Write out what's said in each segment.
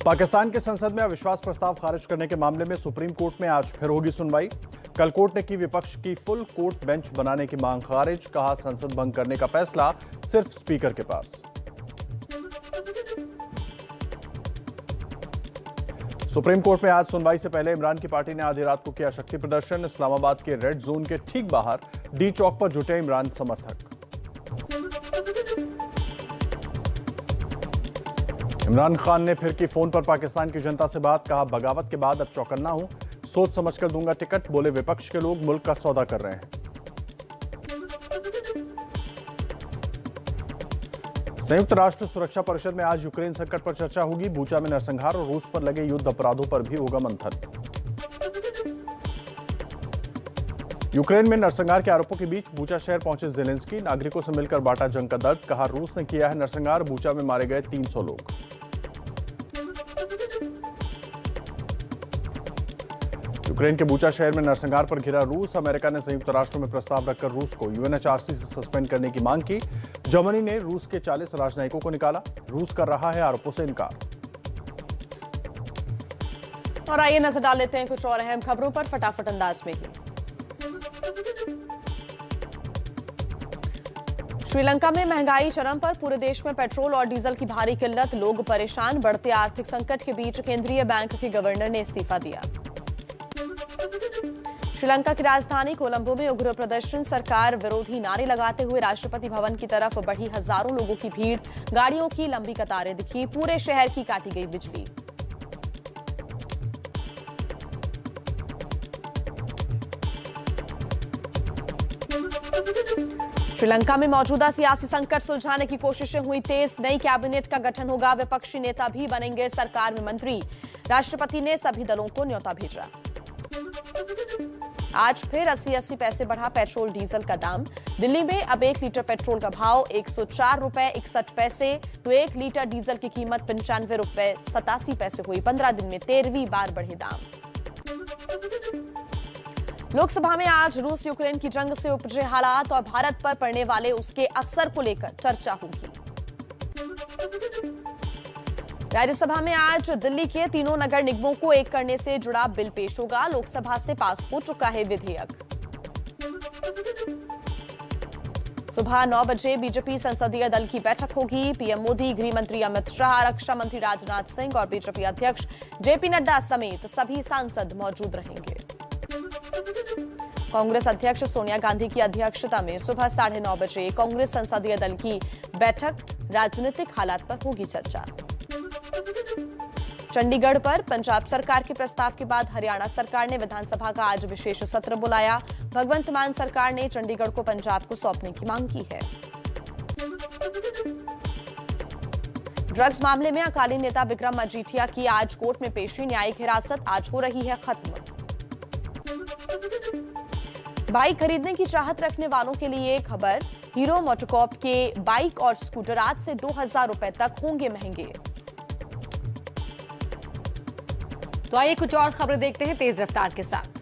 पाकिस्तान के संसद में अविश्वास प्रस्ताव खारिज करने के मामले में सुप्रीम कोर्ट में आज फिर होगी सुनवाई। कल कोर्ट ने की विपक्ष की फुल कोर्ट बेंच बनाने की मांग खारिज, कहा संसद भंग करने का फैसला सिर्फ स्पीकर के पास। सुप्रीम कोर्ट में आज सुनवाई से पहले इमरान की पार्टी ने आधी रात को किया शक्ति प्रदर्शन। इस्लामाबाद के रेड जोन के ठीक बाहर डी चौक पर जुटे इमरान समर्थक। इमरान खान ने फिर की फोन पर पाकिस्तान की जनता से बात, कहा बगावत के बाद अब चौकन्ना हूं, सोच समझकर दूंगा टिकट। बोले विपक्ष के लोग मुल्क का सौदा कर रहे हैं। संयुक्त राष्ट्र सुरक्षा परिषद में आज यूक्रेन संकट पर चर्चा होगी। बूचा में नरसंहार और रूस पर लगे युद्ध अपराधों पर भी होगा मंथन। यूक्रेन में नरसंहार के आरोपों के बीच बूचा शहर पहुंचे ज़ेलेंस्की, नागरिकों से मिलकर बांटा जंग का दर्द, कहा रूस ने किया है नरसंहार, बूचा में मारे गए 300 लोग। यूक्रेन के बूचा शहर में नरसंहार पर घिरा रूस, अमेरिका ने संयुक्त राष्ट्र में प्रस्ताव रखकर रूस को यूएनएचआरसी से सस्पेंड करने की मांग की। जर्मनी ने रूस के 40 राजनयिकों को निकाला, रूस कर रहा है आरोपों से इनकार। और आइए नजर डाल लेते हैं कुछ और अहम खबरों पर फटाफट अंदाज में ही। श्रीलंका में महंगाई चरम पर, पूरे देश में पेट्रोल और डीजल की भारी किल्लत, लोग परेशान। बढ़ते आर्थिक संकट के बीच केंद्रीय बैंक के गवर्नर ने इस्तीफा दिया। श्रीलंका की राजधानी कोलंबो में उग्र प्रदर्शन, सरकार विरोधी नारे लगाते हुए राष्ट्रपति भवन की तरफ बढ़ी हजारों लोगों की भीड़, गाड़ियों की लंबी कतारें दिखी, पूरे शहर की काटी गई बिजली। श्रीलंका में मौजूदा सियासी संकट सुलझाने की कोशिशें हुई तेज, नई कैबिनेट का गठन होगा, विपक्षी नेता भी बनेंगे सरकार में मंत्री, राष्ट्रपति ने सभी दलों को न्योता भेजा। आज फिर 80 पैसे बढ़ा पेट्रोल डीजल का दाम, दिल्ली में अब 1 लीटर पेट्रोल का भाव 104 रुपए 61 पैसे, तो 1 लीटर डीजल की कीमत 95 रुपए 87 पैसे हुई। 15 दिन में 13वीं बार बढ़े दाम। लोकसभा में आज रूस यूक्रेन की जंग से उपजे हालात और भारत पर पड़ने वाले उसके असर को लेकर चर्चा होगी। राज्यसभा में आज दिल्ली के तीनों नगर निगमों को एक करने से जुड़ा बिल पेश होगा, लोकसभा से पास हो चुका है विधेयक। सुबह 9 बजे बीजेपी संसदीय दल की बैठक होगी, पीएम मोदी, गृह मंत्री अमित शाह, रक्षा मंत्री राजनाथ सिंह और बीजेपी अध्यक्ष जेपी नड्डा समेत सभी सांसद मौजूद रहेंगे। कांग्रेस अध्यक्ष सोनिया गांधी की अध्यक्षता में सुबह 9:30 बजे कांग्रेस संसदीय दल की बैठक, राजनीतिक हालात पर होगी चर्चा। चंडीगढ़ पर पंजाब सरकार के प्रस्ताव के बाद हरियाणा सरकार ने विधानसभा का आज विशेष सत्र बुलाया, भगवंत मान सरकार ने चंडीगढ़ को पंजाब को सौंपने की मांग की है। ड्रग्स मामले में अकाली नेता विक्रम मजीठिया की आज कोर्ट में पेशी, न्यायिक हिरासत आज हो रही है खत्म। बाइक खरीदने की चाहत रखने वालों के लिए खबर, हीरो मोटोकॉर्प के बाइक और स्कूटर आज से 2000 रुपए तक होंगे महंगे। तो आइए कुछ और खबरें देखते हैं तेज रफ्तार के साथ।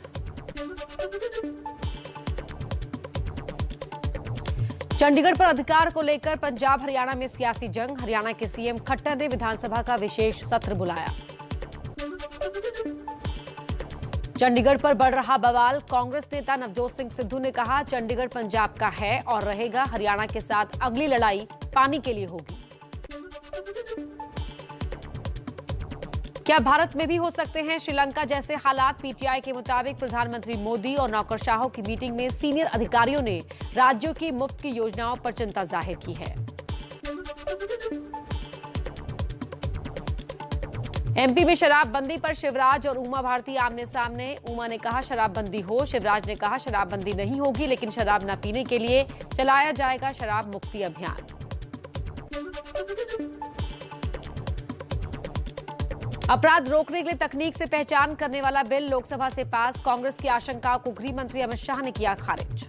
चंडीगढ़ पर अधिकार को लेकर पंजाब हरियाणा में सियासी जंग, हरियाणा के सीएम खट्टर ने विधानसभा का विशेष सत्र बुलाया। चंडीगढ़ पर बढ़ रहा बवाल, कांग्रेस नेता नवजोत सिंह सिद्धू ने कहा चंडीगढ़ पंजाब का है और रहेगा, हरियाणा के साथ अगली लड़ाई पानी के लिए होगी। क्या भारत में भी हो सकते हैं श्रीलंका जैसे हालात? पीटीआई के मुताबिक प्रधानमंत्री मोदी और नौकरशाहों की मीटिंग में सीनियर अधिकारियों ने राज्यों की मुफ्त की योजनाओं पर चिंता जाहिर की है। एमपी में शराबबंदी पर शिवराज और उमा भारती आमने सामने, उमा ने कहा शराबबंदी हो, शिवराज ने कहा शराबबंदी नहीं होगी लेकिन शराब न पीने के लिए चलाया जाएगा शराब मुक्ति अभियान। अपराध रोकने के लिए तकनीक से पहचान करने वाला बिल लोकसभा से पास, कांग्रेस की आशंकाओं को गृह मंत्री अमित शाह ने किया खारिज।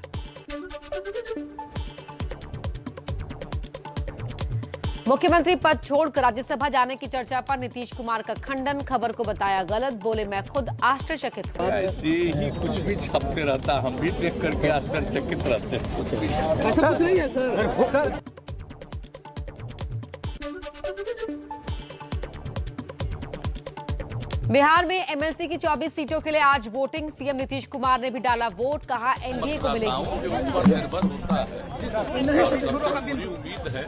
मुख्यमंत्री पद छोड़कर राज्यसभा जाने की चर्चा पर नीतीश कुमार का खंडन, खबर को बताया गलत, बोले मैं खुद आश्चर्यचकित हूं। ऐसे ही कुछ भी छपते रहता, हम भी देख करके आश्चर्यचकित रहते हैं। कुछ भी ऐसा कुछ नहीं है सर। बिहार में एमएलसी की 24 सीटों के लिए आज वोटिंग। सीएम नीतीश कुमार ने भी डाला वोट, कहा एनडीए को मिलेगी। ऊपर निर्भर होता है और सबसे पूरी उम्मीद है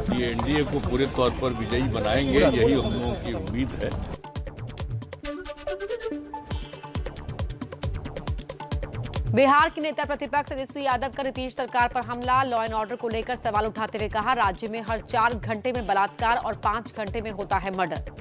कि एनडीए को पूरे तौर पर विजयी बनाएंगे, यही हम लोगों की उम्मीद है। बिहार के नेता प्रतिपक्ष तेजस्वी यादव का नीतीश सरकार पर हमला। लॉ एंड ऑर्डर को लेकर सवाल उठाते हुए कहा, राज्य में हर 4 घंटे में बलात्कार और 5 घंटे में होता है मर्डर।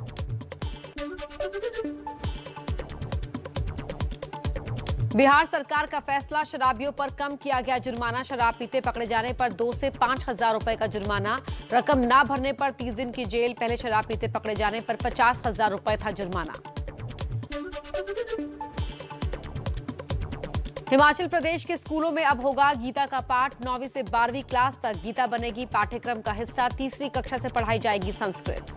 बिहार सरकार का फैसला, शराबियों पर कम किया गया जुर्माना। शराब पीते पकड़े जाने पर 2 से 5,000 रुपए का जुर्माना। रकम ना भरने पर 30 दिन की जेल। पहले शराब पीते पकड़े जाने पर 50,000 रुपए था जुर्माना। हिमाचल प्रदेश के स्कूलों में अब होगा गीता का पाठ। 9वीं से 12वीं क्लास तक गीता बनेगी पाठ्यक्रम का हिस्सा। 3री कक्षा से पढ़ाई जाएगी संस्कृत।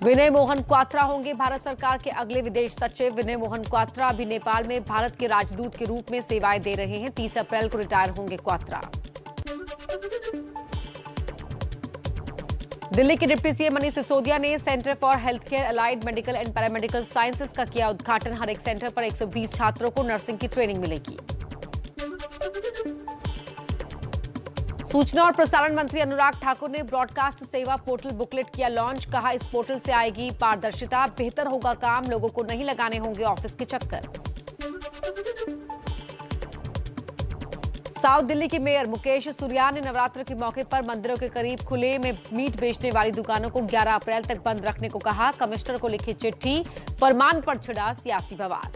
विनय मोहन क्वात्रा होंगे भारत सरकार के अगले विदेश सचिव। विनय मोहन क्वात्रा अभी नेपाल में भारत के राजदूत के रूप में सेवाएं दे रहे हैं। 30 अप्रैल को रिटायर होंगे क्वात्रा। दिल्ली के डिप्टी सीएम मनीष सिसोदिया ने centre for health care, allied medical and paramedical sciences का किया उद्घाटन। हर एक सेंटर पर 120 छात्रों को नर्सिंग की ट्रेनिंग मिलेगी। सूचना और प्रसारण मंत्री अनुराग ठाकुर ने ब्रॉडकास्ट सेवा पोर्टल बुकलेट किया लॉन्च। कहा, इस पोर्टल से आएगी पारदर्शिता, बेहतर होगा काम, लोगों को नहीं लगाने होंगे ऑफिस के चक्कर। साउथ दिल्ली के मेयर मुकेश सुरियान ने नवरात्र के मौके पर मंदिरों के करीब खुले में मीट बेचने वाली दुकानों को 11 अप्रैल तक बंद रखने को कहा। कमिश्नर को लिखी चिट्ठी, फरमान पर छिड़ा सियासी बवाल।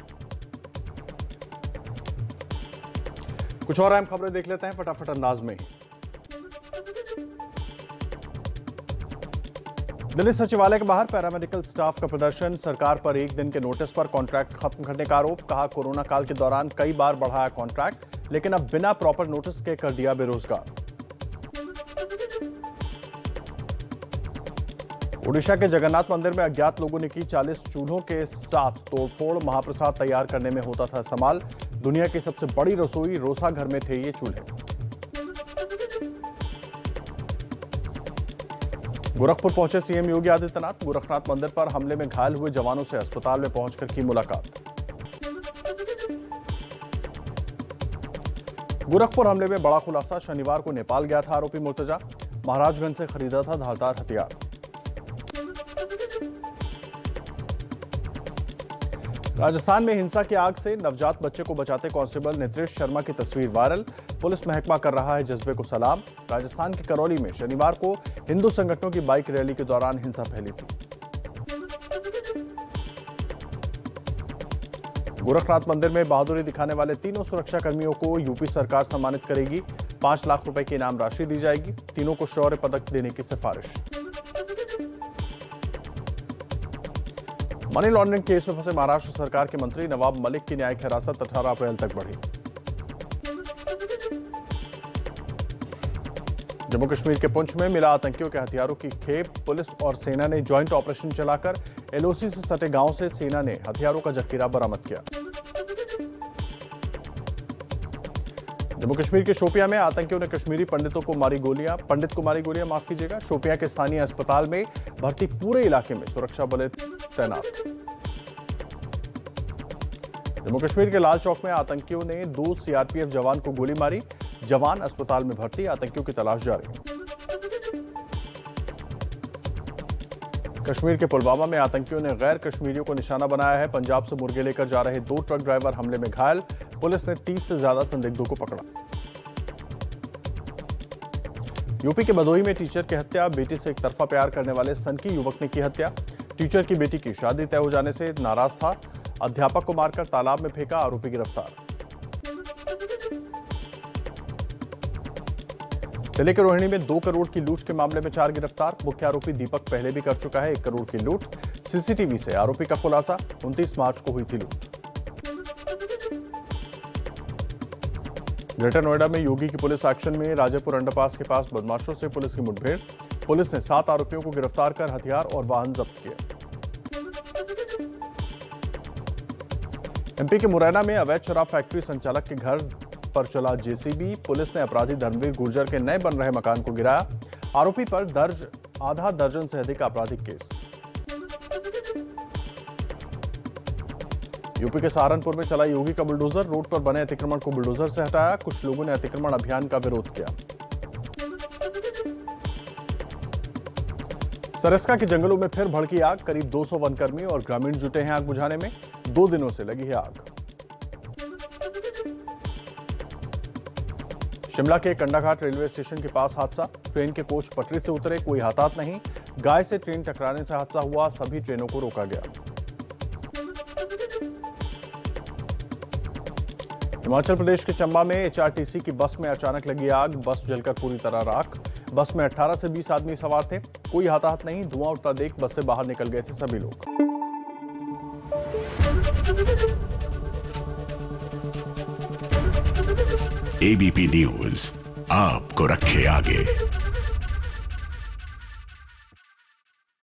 कुछ और अहम खबरें देख लेते हैं फटाफट अंदाज में। दिल्ली सचिवालय के बाहर पैरामेडिकल स्टाफ का प्रदर्शन। सरकार पर 1 दिन के नोटिस पर कॉन्ट्रैक्ट खत्म करने का आरोप। कहा, कोरोना काल के दौरान कई बार बढ़ाया कॉन्ट्रैक्ट, लेकिन अब बिना प्रॉपर नोटिस के कर दिया बेरोजगार। ओडिशा के जगन्नाथ मंदिर में अज्ञात लोगों ने की 40 चूल्हों के साथ तोड़फोड़। महाप्रसाद तैयार करने में होता था इस्तेमाल। दुनिया की सबसे बड़ी रसोई रोसा घर में थे ये चूल्हे। गोरखपुर पहुंचे सीएम योगी आदित्यनाथ। गोरखनाथ मंदिर पर हमले में घायल हुए जवानों से अस्पताल में पहुंचकर की मुलाकात। गोरखपुर हमले में बड़ा खुलासा। शनिवार को नेपाल गया था आरोपी मुर्तजा। महाराजगंज से खरीदा था धारदार हथियार। राजस्थान में हिंसा की आग से नवजात बच्चे को बचाते कांस्टेबल नितेश शर्मा की तस्वीर वायरल। पुलिस महकमा कर रहा है जज्बे को सलाम। राजस्थान के करौली में शनिवार को हिंदू संगठनों की बाइक रैली के दौरान हिंसा फैली थी। गोरखनाथ मंदिर में बहादुरी दिखाने वाले तीनों सुरक्षा कर्मियों को यूपी सरकार सम्मानित करेगी। 5 लाख रुपए की इनाम राशि दी जाएगी। तीनों को शौर्य पदक देने की सिफारिश। मनी लॉन्ड्रिंग केस में फंसे महाराष्ट्र सरकार के मंत्री नवाब मलिक की न्यायिक हिरासत 18 अप्रैल तक बढ़ी। जम्मू कश्मीर के पुंछ में मिला आतंकियों के हथियारों की खेप। पुलिस और सेना ने ज्वाइंट ऑपरेशन चलाकर एलओसी से सटे गांव से सेना ने हथियारों का जखीरा बरामद किया। जम्मू कश्मीर के शोपियां में आतंकियों ने कश्मीरी पंडित को मारी गोलियां माफ कीजिएगा। शोपियां के स्थानीय अस्पताल में भर्ती पूरे इलाके में सुरक्षा बल तैनात। जम्मू कश्मीर के लाल चौक में आतंकियों ने 2 सीआरपीएफ जवान को गोली मारी। जवान अस्पताल में भर्ती। आतंकियों की तलाश जारी। कश्मीर के पुलवामा में आतंकियों ने गैर कश्मीरियों को निशाना बनाया है। पंजाब से मुर्गे लेकर जा रहे 2 ट्रक ड्राइवर हमले में घायल। पुलिस ने 30 से ज्यादा संदिग्धों को पकड़ा। यूपी के भदोही में टीचर की हत्या। बेटी से एक तरफा प्यार करने वाले सनकी युवक ने की हत्या। टीचर की बेटी की शादी तय हो जाने से नाराज था। अध्यापक को मारकर तालाब में फेंका। आरोपी गिरफ्तार। दिल्ली के रोहिणी में 2 करोड़ की लूट के मामले में 4 गिरफ्तार। मुख्य आरोपी दीपक पहले भी कर चुका है 1 करोड़ की लूट। सीसीटीवी से आरोपी का खुलासा। 29 मार्च को हुई थी लूट। ग्रेटर नोएडा में योगी की पुलिस एक्शन में राजेपुर अंडरपास के पास बदमाशों से पुलिस की मुठभेड़। पुलिस ने 7 आरोपियों को गिरफ्तार कर हथियार और वाहन जब्त किए। एमपी के मुरैना में अवैध शराब फैक्ट्री संचालक के घर पर चला जेसीबी। पुलिस ने अपराधी धर्मवीर गुर्जर के नए बन रहे मकान को गिराया। आरोपी पर दर्ज आधा दर्जन से अधिक आपराधिक केस। यूपी के सहारनपुर में चला योगी का बुलडोजर, रोड पर बने अतिक्रमण को बुलडोजर से हटाया। कुछ लोगों ने अतिक्रमण अभियान का विरोध किया। सरिस्का के जंगलों में फिर भड़की आग, करीब 200 वनकर्मी और ग्रामीण जुटे हैं आग बुझाने में। 2 दिनों से लगी है आग। शिमला के कंडाघाट रेलवे स्टेशन के पास हादसा, ट्रेन के कोच पटरी से उतरे, कोई हताहत नहीं। गाय से ट्रेन टकराने से हादसा हुआ, सभी ट्रेनों को रोका गया। हिमाचल प्रदेश के चंबा में एचआरटीसी की बस में अचानक लगी आग, बस जलकर पूरी तरह राख। बस में 18 से 20 आदमी सवार थे, कोई हताहत नहीं। धुआं उठता देख बस से बाहर निकल गए थे सभी लोग। एबीपी न्यूज आपको रखे आगे।